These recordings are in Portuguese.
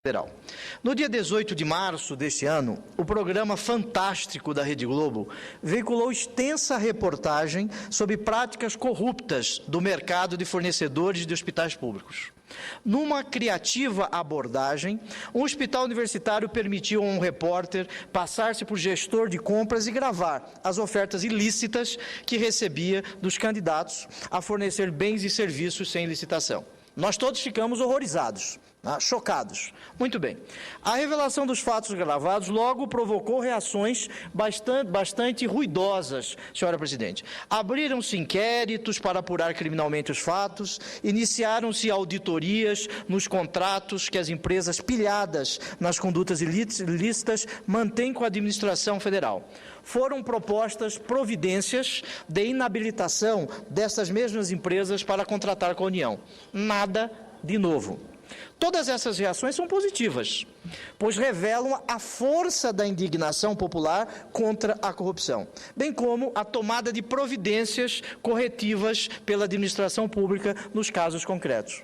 Federal. No dia 18 de março deste ano, o programa Fantástico da Rede Globo veiculou extensa reportagem sobre práticas corruptas do mercado de fornecedores de hospitais públicos. Numa criativa abordagem, um hospital universitário permitiu a um repórter passar-se por gestor de compras e gravar as ofertas ilícitas que recebia dos candidatos a fornecer bens e serviços sem licitação. Nós todos ficamos horrorizados, chocados. Muito bem. A revelação dos fatos gravados logo provocou reações bastante ruidosas, senhora presidente. Abriram-se inquéritos para apurar criminalmente os fatos, iniciaram-se auditorias nos contratos que as empresas pilhadas nas condutas ilícitas mantêm com a administração federal. Foram propostas providências de inabilitação dessas mesmas empresas para contratar com a União. Nada de novo. Todas essas reações são positivas, pois revelam a força da indignação popular contra a corrupção, bem como a tomada de providências corretivas pela administração pública nos casos concretos.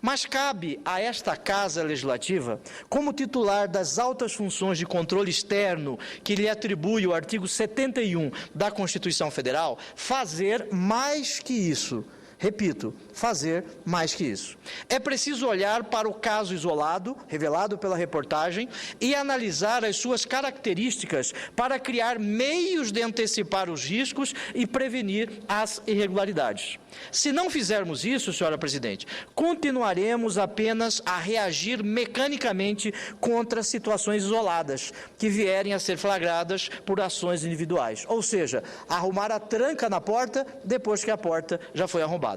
Mas cabe a esta Casa Legislativa, como titular das altas funções de controle externo que lhe atribui o artigo 71 da Constituição Federal, fazer mais que isso. Repito, fazer mais que isso. É preciso olhar para o caso isolado, revelado pela reportagem, e analisar as suas características para criar meios de antecipar os riscos e prevenir as irregularidades. Se não fizermos isso, senhora presidente, continuaremos apenas a reagir mecanicamente contra situações isoladas que vierem a ser flagradas por ações individuais. Ou seja, arrumar a tranca na porta depois que a porta já foi arrombada.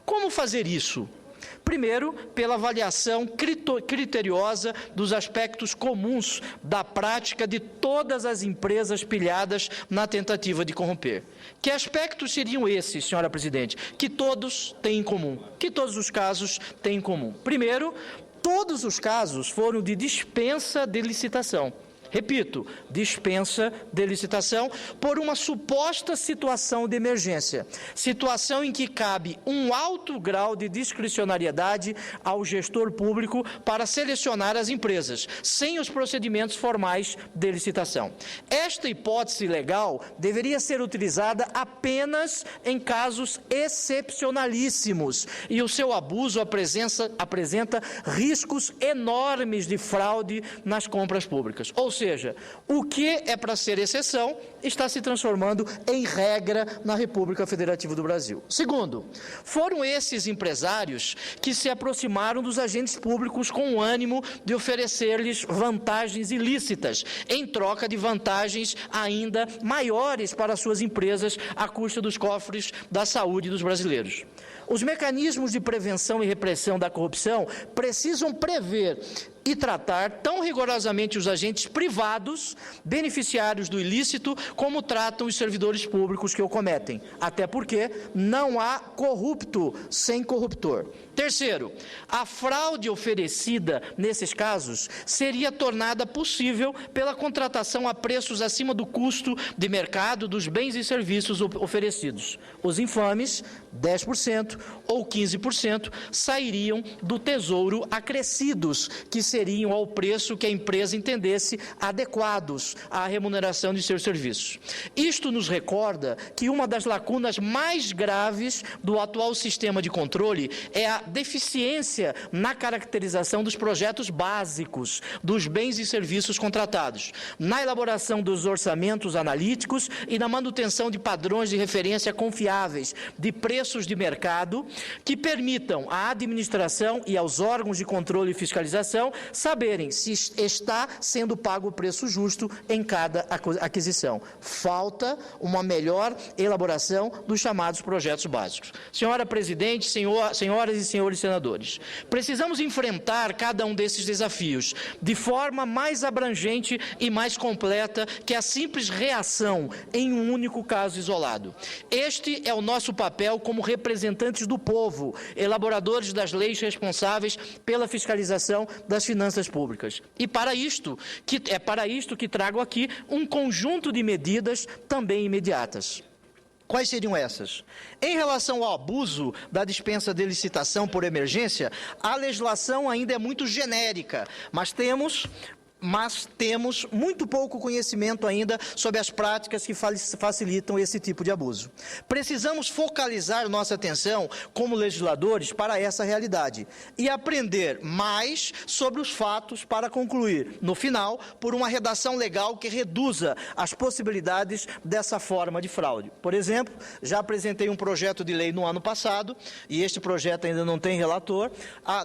Como fazer isso? Primeiro, pela avaliação criteriosa dos aspectos comuns da prática de todas as empresas pilhadas na tentativa de corromper. Que aspectos seriam esses, senhora presidente, que todos têm em comum, que todos os casos têm em comum? Primeiro, todos os casos foram de dispensa de licitação. Repito, dispensa de licitação por uma suposta situação de emergência, situação em que cabe um alto grau de discricionariedade ao gestor público para selecionar as empresas, sem os procedimentos formais de licitação. Esta hipótese legal deveria ser utilizada apenas em casos excepcionalíssimos e o seu abuso apresenta riscos enormes de fraude nas compras públicas. Ou seja, o que é para ser exceção está se transformando em regra na República Federativa do Brasil. Segundo, foram esses empresários que se aproximaram dos agentes públicos com o ânimo de oferecer-lhes vantagens ilícitas, em troca de vantagens ainda maiores para suas empresas à custa dos cofres da saúde dos brasileiros. Os mecanismos de prevenção e repressão da corrupção precisam prever e tratar tão rigorosamente os agentes privados, beneficiários do ilícito, como tratam os servidores públicos que o cometem. Até porque não há corrupto sem corruptor. Terceiro, a fraude oferecida nesses casos seria tornada possível pela contratação a preços acima do custo de mercado dos bens e serviços oferecidos. Os infames, 10% ou 15%, sairiam do tesouro acrescidos, que seriam ao preço que a empresa entendesse adequados à remuneração de seus serviços. Isto nos recorda que uma das lacunas mais graves do atual sistema de controle é a deficiência na caracterização dos projetos básicos dos bens e serviços contratados, na elaboração dos orçamentos analíticos e na manutenção de padrões de referência confiáveis de preços de mercado que permitam à administração e aos órgãos de controle e fiscalização saberem se está sendo pago o preço justo em cada aquisição. Falta uma melhor elaboração dos chamados projetos básicos. Senhora presidente, senhoras e senhores senadores, precisamos enfrentar cada um desses desafios de forma mais abrangente e mais completa que a simples reação em um único caso isolado. Este é o nosso papel como representantes do povo, elaboradores das leis responsáveis pela fiscalização das finanças públicas. E para isto que trago aqui um conjunto de medidas também imediatas. Quais seriam essas? Em relação ao abuso da dispensa de licitação por emergência, a legislação ainda é muito genérica, mas temos muito pouco conhecimento ainda sobre as práticas que facilitam esse tipo de abuso. Precisamos focalizar nossa atenção como legisladores para essa realidade e aprender mais sobre os fatos para concluir, no final, por uma redação legal que reduza as possibilidades dessa forma de fraude. Por exemplo, já apresentei um projeto de lei no ano passado, e este projeto ainda não tem relator.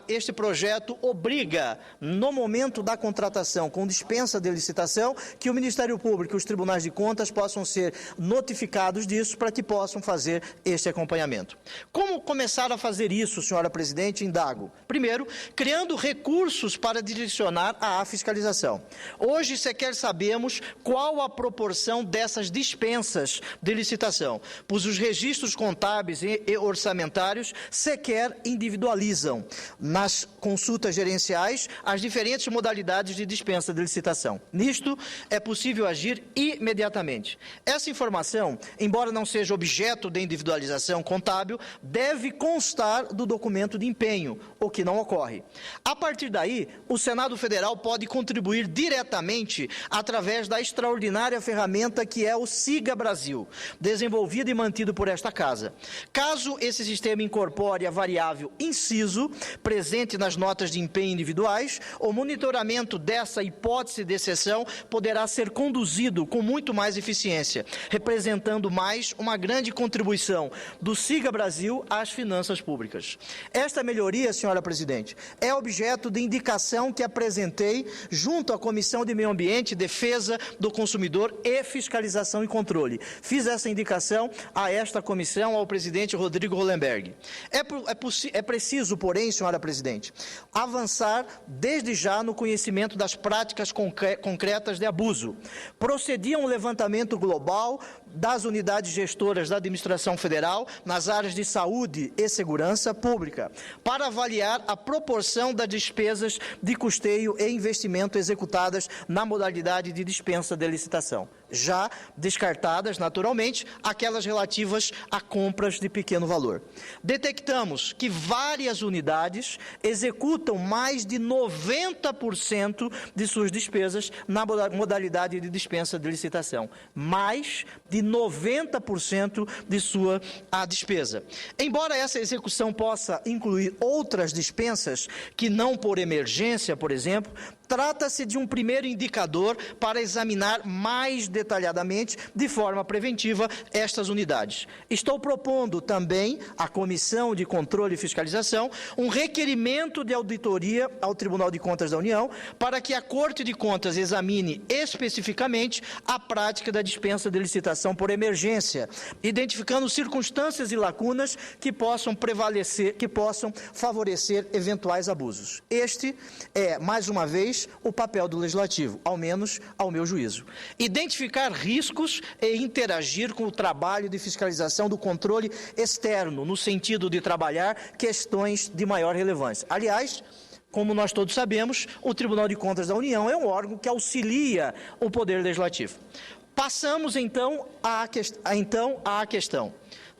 Este projeto obriga, no momento da contratação, com dispensa de licitação, que o Ministério Público e os tribunais de contas possam ser notificados disso para que possam fazer este acompanhamento. Como começar a fazer isso, senhora presidente? Indago. Primeiro, criando recursos para direcionar à fiscalização. Hoje sequer sabemos qual a proporção dessas dispensas de licitação, pois os registros contábeis e orçamentários sequer individualizam nas consultas gerenciais as diferentes modalidades de dispensa de licitação. Nisto, é possível agir imediatamente. Essa informação, embora não seja objeto de individualização contábil, deve constar do documento de empenho, o que não ocorre. A partir daí, o Senado Federal pode contribuir diretamente através da extraordinária ferramenta que é o Siga Brasil, desenvolvido e mantido por esta Casa. Caso esse sistema incorpore a variável inciso, presente nas notas de empenho individuais, o monitoramento dessa hipótese de exceção poderá ser conduzido com muito mais eficiência, representando mais uma grande contribuição do Siga Brasil às finanças públicas. Esta melhoria, senhora presidente, é objeto de indicação que apresentei junto à Comissão de Meio Ambiente, Defesa do Consumidor e Fiscalização e Controle. Fiz essa indicação a esta comissão, ao presidente Rodrigo Hollenberg. É preciso, porém, senhora presidente, avançar desde já no conhecimento das práticas concretas de abuso. Procedi a um levantamento global das unidades gestoras da administração federal nas áreas de saúde e segurança pública, para avaliar a proporção das despesas de custeio e investimento executadas na modalidade de dispensa de licitação, já descartadas, naturalmente, aquelas relativas a compras de pequeno valor. Detectamos que várias unidades executam mais de 90% de suas despesas na modalidade de dispensa de licitação. Mais de 90% de sua despesa. Embora essa execução possa incluir outras dispensas, que não por emergência, por exemplo, trata-se de um primeiro indicador para examinar mais detalhadamente, de forma preventiva, estas unidades. Estou propondo também à Comissão de Controle e Fiscalização um requerimento de auditoria ao Tribunal de Contas da União para que a Corte de Contas examine especificamente a prática da dispensa de licitação por emergência, identificando circunstâncias e lacunas que possam favorecer eventuais abusos. Este é, mais uma vez, o papel do Legislativo, ao menos ao meu juízo. Identificar riscos e interagir com o trabalho de fiscalização do controle externo, no sentido de trabalhar questões de maior relevância. Aliás, como nós todos sabemos, o Tribunal de Contas da União é um órgão que auxilia o Poder Legislativo. Passamos, então, à questão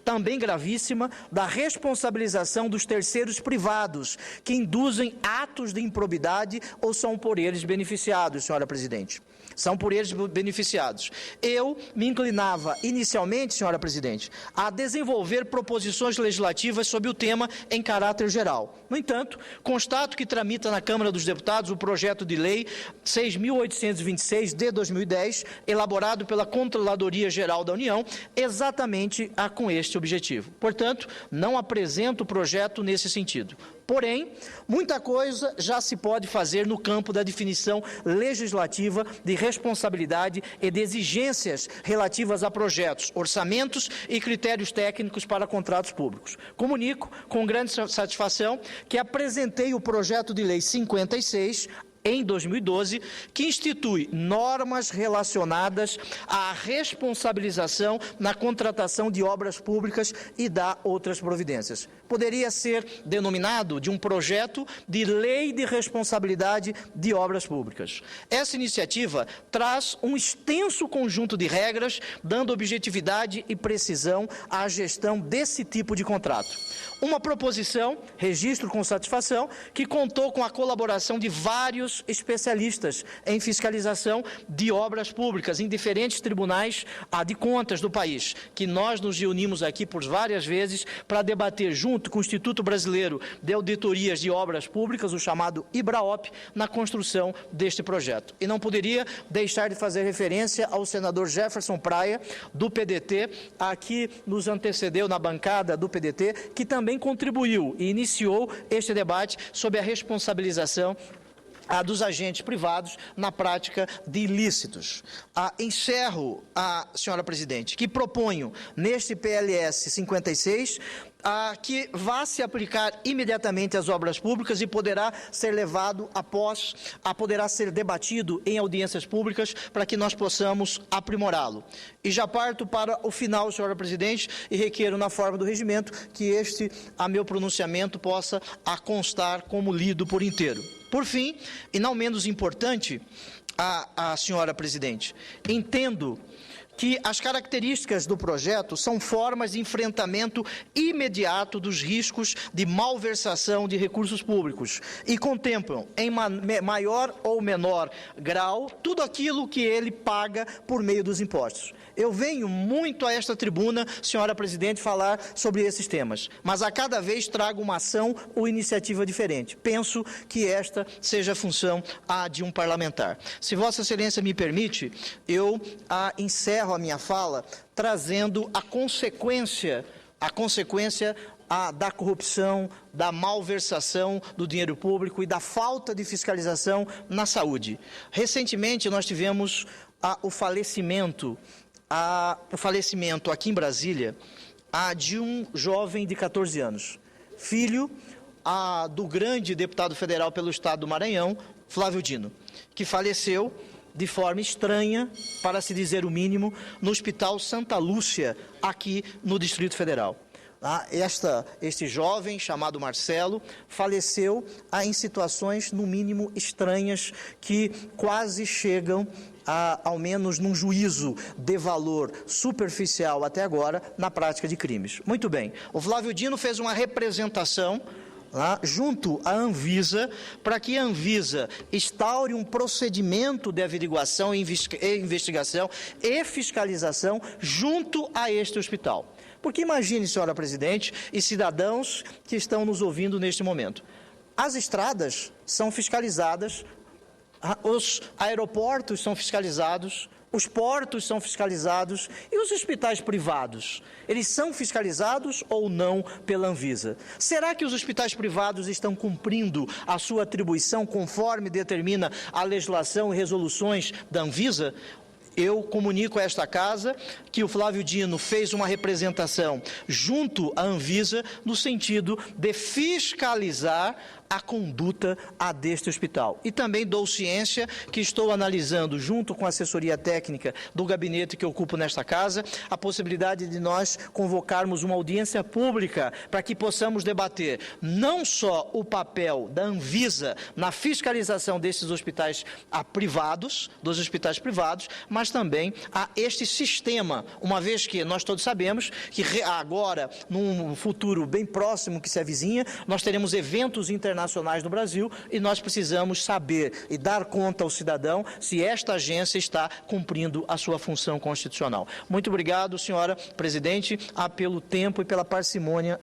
também gravíssima da responsabilização dos terceiros privados que induzem atos de improbidade ou são por eles beneficiados, senhora presidente. São por eles beneficiados. Eu me inclinava inicialmente, senhora presidente, a desenvolver proposições legislativas sobre o tema em caráter geral. No entanto, constato que tramita na Câmara dos Deputados o projeto de lei 6.826 de 2010, elaborado pela Controladoria Geral da União, exatamente com este objetivo. Portanto, não apresento o projeto nesse sentido. Porém, muita coisa já se pode fazer no campo da definição legislativa de responsabilidade e de exigências relativas a projetos, orçamentos e critérios técnicos para contratos públicos. Comunico com grande satisfação que apresentei o projeto de lei 56, em 2012, que institui normas relacionadas à responsabilização na contratação de obras públicas e dá outras providências. poderia ser denominado de um projeto de lei de responsabilidade de obras públicas. Essa iniciativa traz um extenso conjunto de regras, dando objetividade e precisão à gestão desse tipo de contrato. Uma proposição, registro com satisfação, que contou com a colaboração de vários especialistas em fiscalização de obras públicas em diferentes tribunais de contas do país, que nós nos reunimos aqui por várias vezes para debater junto com o Instituto Brasileiro de Auditorias de Obras Públicas, o chamado IBRAOP, na construção deste projeto. E não poderia deixar de fazer referência ao senador Jefferson Praia, do PDT, que nos antecedeu na bancada do PDT, que também contribuiu e iniciou este debate sobre a responsabilização dos agentes privados na prática de ilícitos. Encerro, senhora presidente, que proponho neste PLS 56 que vá se aplicar imediatamente às obras públicas e poderá ser levado poderá ser debatido em audiências públicas para que nós possamos aprimorá-lo. E já parto para o final, senhora presidente, e requeiro na forma do regimento que meu pronunciamento possa constar como lido por inteiro. Por fim, e não menos importante, senhora presidente, entendo que as características do projeto são formas de enfrentamento imediato dos riscos de malversação de recursos públicos e contemplam, em maior ou menor grau, tudo aquilo que ele paga por meio dos impostos. Eu venho muito a esta tribuna, senhora presidente, falar sobre esses temas, mas a cada vez trago uma ação ou iniciativa diferente. Penso que esta seja a função de um parlamentar. Se Vossa Excelência me permite, eu encerro a minha fala trazendo a consequência da corrupção, da malversação do dinheiro público e da falta de fiscalização na saúde. Recentemente nós tivemos o falecimento aqui em Brasília de um jovem de 14 anos, filho do grande deputado federal pelo estado do Maranhão, Flávio Dino, que faleceu de forma estranha, para se dizer o mínimo, no Hospital Santa Lúcia, aqui no Distrito Federal. Este jovem, chamado Marcelo, faleceu em situações, no mínimo, estranhas, que quase chegam ao menos num juízo de valor superficial até agora, na prática de crimes. Muito bem, o Flávio Dino fez uma representação junto à Anvisa, para que a Anvisa instaure um procedimento de averiguação, investigação e fiscalização junto a este hospital. Porque imagine, senhora presidente, e cidadãos que estão nos ouvindo neste momento, as estradas são fiscalizadas, os aeroportos são fiscalizados, os portos são fiscalizados e os hospitais privados, eles são fiscalizados ou não pela Anvisa? Será que os hospitais privados estão cumprindo a sua atribuição conforme determina a legislação e resoluções da Anvisa? Eu comunico a esta casa que o Flávio Dino fez uma representação junto à Anvisa no sentido de fiscalizar a conduta deste hospital. E também dou ciência que estou analisando, junto com a assessoria técnica do gabinete que ocupo nesta casa, a possibilidade de nós convocarmos uma audiência pública para que possamos debater não só o papel da Anvisa na fiscalização desses hospitais privados, mas também este sistema, uma vez que nós todos sabemos que agora, num futuro bem próximo que se avizinha, nós teremos eventos internacionais no Brasil e nós precisamos saber e dar conta ao cidadão se esta agência está cumprindo a sua função constitucional. Muito obrigado, senhora presidente, pelo tempo e pela parcimônia